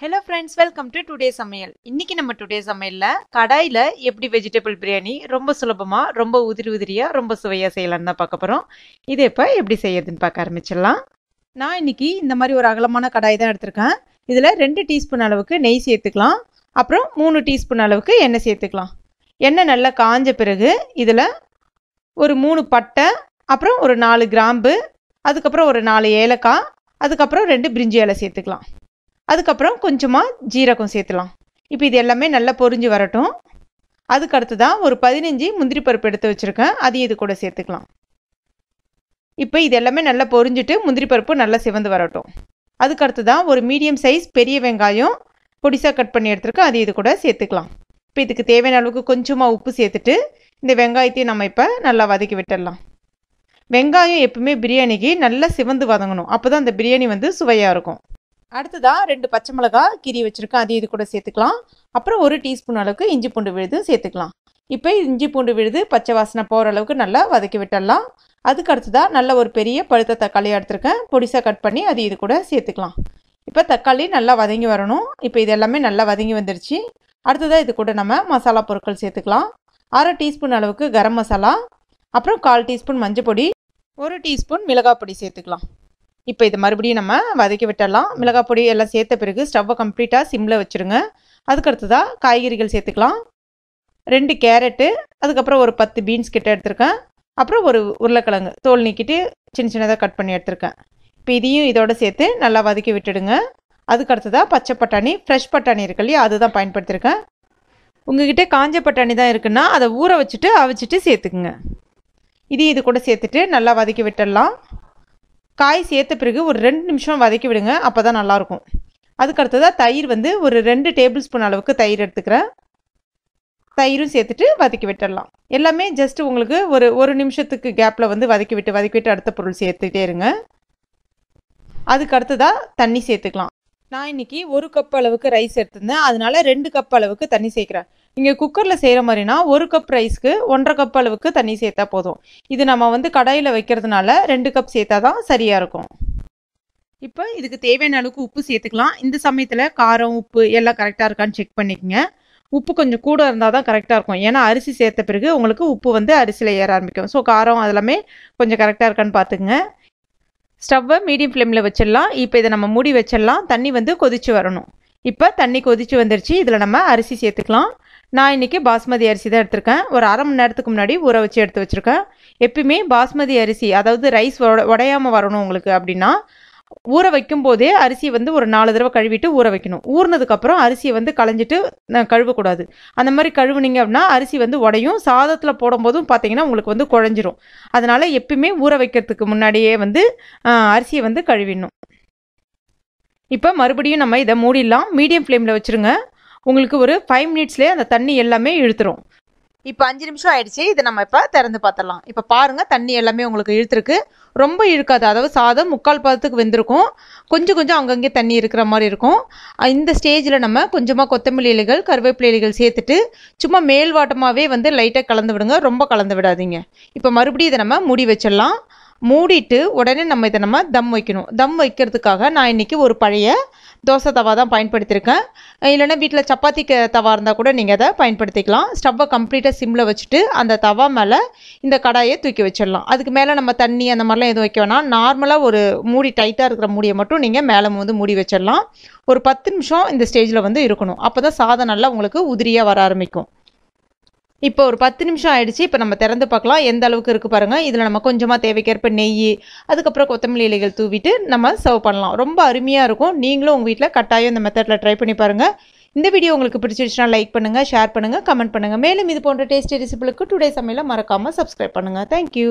Hello friends, welcome to today's Samayal. இன்னைக்கு நம்ம today's Samayalல கடாயில எப்படி வெஜிடபிள் பிரியாணி ரொம்ப சுலபமா, ரொம்ப உதிரியா, ரொம்ப சுவையா செய்யலாம்னு தான் பார்க்க போறோம். இது இப்ப எப்படி செய்யறதுன்னு பார்க்க ஆரம்பிச்சிடலாம். நான் இன்னைக்கு இந்த மாதிரி ஒரு அகலமான கடாய் தான் எடுத்திருக்கேன். இதுல 2 டீஸ்பூன் அளவுக்கு நெய் சேர்த்துக்கலாம். அப்புறம் 3 டீஸ்பூன் அளவுக்கு எண்ணெய் சேர்த்துக்கலாம். எண்ணெய் நல்லா காஞ்ச பிறகு இதுல ஒரு 3 பட்டை, அப்புறம் ஒரு 4 கிராம்பு, அதுக்கப்புறம் ஒரு 4 ஏலக்காய், அதுக்கப்புறம் 2 பிரிஞ்சி இலை சேர்த்துக்கலாம். அதுக்கப்புறம் கொஞ்சமாக ஜீரகம் சேர்த்துலாம். இப்போ இது எல்லாமே நல்லா பொரிஞ்சு வரட்டும். அதுக்கு அடுத்து தான் ஒரு 15 முந்திரி பருப்பு எடுத்து வச்சுருக்கேன், அதையும் இது கூட சேர்த்துக்கலாம். இப்போ இது எல்லாமே நல்லா பொரிஞ்சிட்டு முந்திரி பருப்பு நல்லா சிவந்து வரட்டும். அதுக்கு அடுத்து தான் ஒரு மீடியம் சைஸ் பெரிய வெங்காயம் பொடிசாக கட் பண்ணி எடுத்துருக்கேன், அதையும் இது கூட சேர்த்துக்கலாம். இப்போ இதுக்கு தேவையான அளவுக்கு கொஞ்சமாக உப்பு சேர்த்துட்டு இந்த வெங்காயத்தையும் நம்ம இப்போ நல்லா வதக்கி விட்டுடலாம். வெங்காயம் எப்பவுமே பிரியாணிக்கு நல்லா சிவந்து வதங்கணும், அப்போ தான் அந்த பிரியாணி வந்து சுவையாக இருக்கும். அடுத்ததாக 2 பச்சை மிளகாய் கீரி வச்சுருக்கேன், அதையும் இது கூட சேர்த்துக்கலாம். அப்புறம் 1 டீஸ்பூன் அளவுக்கு இஞ்சி பூண்டு விழுது சேர்த்துக்கலாம். இப்போ இஞ்சி பூண்டு விழுது பச்சை வாசனை போகிற அளவுக்கு நல்லா வதக்கி விட்டுடலாம். அதுக்கு அடுத்ததாக நல்ல ஒரு பெரிய பழுத்த தக்காளி எடுத்துருக்கேன், பொடிசாக கட் பண்ணி அது இது கூட சேர்த்துக்கலாம். இப்போ தக்காளி நல்லா வதங்கி வரணும். இப்போ இது எல்லாமே நல்லா வதங்கி வந்துருச்சு. அடுத்ததாக இது கூட நம்ம மசாலா பொருட்கள் சேர்த்துக்கலாம். 1/2 டீஸ்பூன் அளவுக்கு கரம் மசாலா, அப்புறம் 1/4 டீஸ்பூன் மஞ்சள் பொடி, 1 டீஸ்பூன் மிளகாய் பொடி சேர்த்துக்கலாம். இப்போ இது மறுபடியும் நம்ம வதக்கி விட்டுடலாம். மிளகாய் பொடி எல்லாம் சேர்த்த பிறகு ஸ்டவ்வை கம்ப்ளீட்டாக சிம்மில் வச்சுருங்க. அதுக்கடுத்ததாக காய்கறிகள் சேர்த்துக்கலாம். 2 கேரட்டு, அதுக்கப்புறம் ஒரு 10 பீன்ஸ் கிட்ட எடுத்திருக்கேன், அப்புறம் ஒரு உருளைக்கிழங்கு தோல் நீக்கிட்டு சின்ன சின்னதாக கட் பண்ணி எடுத்திருக்கேன். இப்போ இதையும் இதோட சேர்த்து நல்லா வதக்கி விட்டுடுங்க. அதுக்கடுத்ததாக பச்சை பட்டாணி, ஃப்ரெஷ் பட்டாணி இருக்கு இல்லையா, அதுதான் பயன்படுத்தியிருக்கேன். உங்ககிட்ட காஞ்ச பட்டாணி தான் இருக்குன்னா அதை ஊற வச்சுட்டு அவிச்சிட்டு சேர்த்துக்குங்க. இதையும் இது கூட சேர்த்துட்டு நல்லா வதக்கி விட்டுடலாம். காய் சேர்த்த பிறகு ஒரு 2 நிமிஷம் வதக்கி விடுங்க, அப்போ தான் நல்லாயிருக்கும். அதுக்கடுத்ததாக தயிர் வந்து ஒரு 2 டேபிள் ஸ்பூன் அளவுக்கு தயிர் எடுத்துக்கிறேன், தயிரும் சேர்த்துட்டு வதக்கி விட்டுடலாம். எல்லாமே ஜஸ்ட் உங்களுக்கு ஒரு நிமிஷத்துக்கு கேப்பில் வந்து வதக்கி விட்டு அடுத்த பொருள் சேர்த்துக்கிட்டே இருங்க. அதுக்கு அடுத்ததாக தண்ணி சேர்த்துக்கலாம். நான் இன்றைக்கி 1 கப் அளவுக்கு ரைஸ் எடுத்திருந்தேன், அதனால 2 கப் அளவுக்கு தண்ணி சேர்க்குறேன். இங்கே குக்கரில் செய்கிற மாதிரினா 1 கப் ரைஸ்க்கு 1.5 கப் அளவுக்கு தண்ணி சேர்த்தா போதும். இது நம்ம வந்து கடாயில் வைக்கிறதுனால 2 கப் சேர்த்தா தான் சரியாக இருக்கும். இப்போ இதுக்கு தேவையான அளவுக்கு உப்பு சேர்த்துக்கலாம். இந்த சமயத்தில் காரம் உப்பு எல்லாம் கரெக்டாக இருக்கான்னு செக் பண்ணிக்கோங்க. உப்பு கொஞ்சம் கூட இருந்தால் தான் கரெக்டாக இருக்கும், ஏன்னா அரிசி சேர்த்த பிறகு உங்களுக்கு உப்பு வந்து அரிசியில் ஏற ஆரம்பிக்கும். ஸோ காரம் அதெல்லாமே கொஞ்சம் கரெக்டாக இருக்கான்னு பார்த்துக்குங்க. ஸ்டவ்வை மீடியம் ஃப்ளேமில் வச்சிடலாம். இப்போ இதை நம்ம மூடி வச்சிடலாம். தண்ணி வந்து கொதித்து வரணும். இப்போ தண்ணி கொதித்து வந்துருச்சு. இதில் நம்ம அரிசி சேர்த்துக்கலாம். நான் இன்றைக்கி பாஸ்மதி அரிசி தான் எடுத்திருக்கேன். ஒரு அரை மணி நேரத்துக்கு முன்னாடி ஊற வச்சு எடுத்து வச்சுருக்கேன். எப்பயுமே பாஸ்மதி அரிசி, அதாவது ரைஸ் உடையாமல் வரணும் உங்களுக்கு அப்படின்னா, ஊற வைக்கும் போதே அரிசியை வந்து ஒரு 4 தடவை கழுவிட்டு ஊற வைக்கணும். ஊறினதுக்கப்புறம் அரிசியை வந்து களைஞ்சிட்டு கழுவக்கூடாது. அந்த மாதிரி கழுவுனீங்க அப்படின்னா அரிசி வந்து உடையும். சாதத்தில் போடும்போதும் பார்த்தீங்கன்னா உங்களுக்கு வந்து குழஞ்சிரும். அதனால் எப்பயுமே ஊற வைக்கிறதுக்கு முன்னாடியே வந்து அரிசியை வந்து கழுவிடணும். இப்போ மறுபடியும் நம்ம இதை மூடிடலாம். மீடியம் ஃப்ளேமில் வச்சுருங்க. உங்களுக்கு ஒரு 5 மினிட்ஸ்லேயே அந்த தண்ணி எல்லாமே இழுத்துரும். இப்போ 5 நிமிஷம் ஆயிடுச்சு. இதை நம்ம இப்போ திறந்து பார்த்துடலாம். இப்போ பாருங்கள், தண்ணி எல்லாமே உங்களுக்கு இழுத்துருக்கு. ரொம்ப இழுக்காது, அதாவது சாதம் 3/4 பதத்துக்கு வெந்திருக்கும். கொஞ்சம் அங்கங்கே தண்ணி இருக்கிற மாதிரி இருக்கும். இந்த ஸ்டேஜில் நம்ம கொஞ்சமாக கொத்தமல்லி இலைகள், கருவேப்பிலை இலைகள் சேர்த்துட்டு சும்மா மேல்வாட்டமாகவே வந்து லைட்டாக கலந்து விடுங்க, ரொம்ப கலந்து விடாதீங்க. இப்போ மறுபடியும் இதை நம்ம மூடி வச்சிடலாம். மூடிட்டு உடனே நம்ம இதை நம்ம தம் வைக்கணும். தம் வைக்கிறதுக்காக நான் இன்றைக்கி ஒரு பழைய தோசை தவா தான் பயன்படுத்தியிருக்கேன். இல்லைன்னா வீட்டில் சப்பாத்தி தவா இருந்தால் கூட நீங்கள் அதை பயன்படுத்திக்கலாம். ஸ்டவ்வை கம்ப்ளீட்டாக சிம்மில் வச்சுட்டு அந்த தவா மேலே இந்த கடாயை தூக்கி வச்சிடலாம். அதுக்கு மேலே நம்ம தண்ணி அந்த மாதிரிலாம் எதுவும் வைக்க வேணாம். நார்மலாக ஒரு மூடி டைட்டாக இருக்கிற மூடியை மட்டும் நீங்கள் மேலே வந்து மூடி வச்சிடலாம். ஒரு 10 நிமிஷம் இந்த ஸ்டேஜில் வந்து இருக்கணும். அப்போ தான் சாதம் நல்லா உங்களுக்கு உதிரியாக வர ஆரம்பிக்கும். இப்போ ஒரு 10 நிமிஷம் ஆயிடுச்சு. இப்போ நம்ம திறந்து பார்க்கலாம் எந்த அளவுக்கு இருக்குது பாருங்கள். இதில் நம்ம கொஞ்சமாக தேவைக்கேற்ப நெய், அதுக்கப்புறம் கொத்தமல்லி இலைகள் தூவிட்டு நம்ம சர்வ் பண்ணலாம். ரொம்ப அருமையாக இருக்கும். நீங்களும் உங்கள் வீட்டில் கட்டாயம் இந்த மெத்தடில் ட்ரை பண்ணி பாருங்கள். இந்த வீடியோ உங்களுக்கு பிடிச்சிருச்சுன்னா லைக் பண்ணுங்கள், ஷேர் பண்ணுங்கள், கமெண்ட் பண்ணுங்கள். மேலும் இது போன்ற டேஸ்டி ரெசிபிகளுக்கு டுடே சமையலை மறக்காமல் சப்ஸ்கிரைப் பண்ணுங்கள். தேங்க்யூ.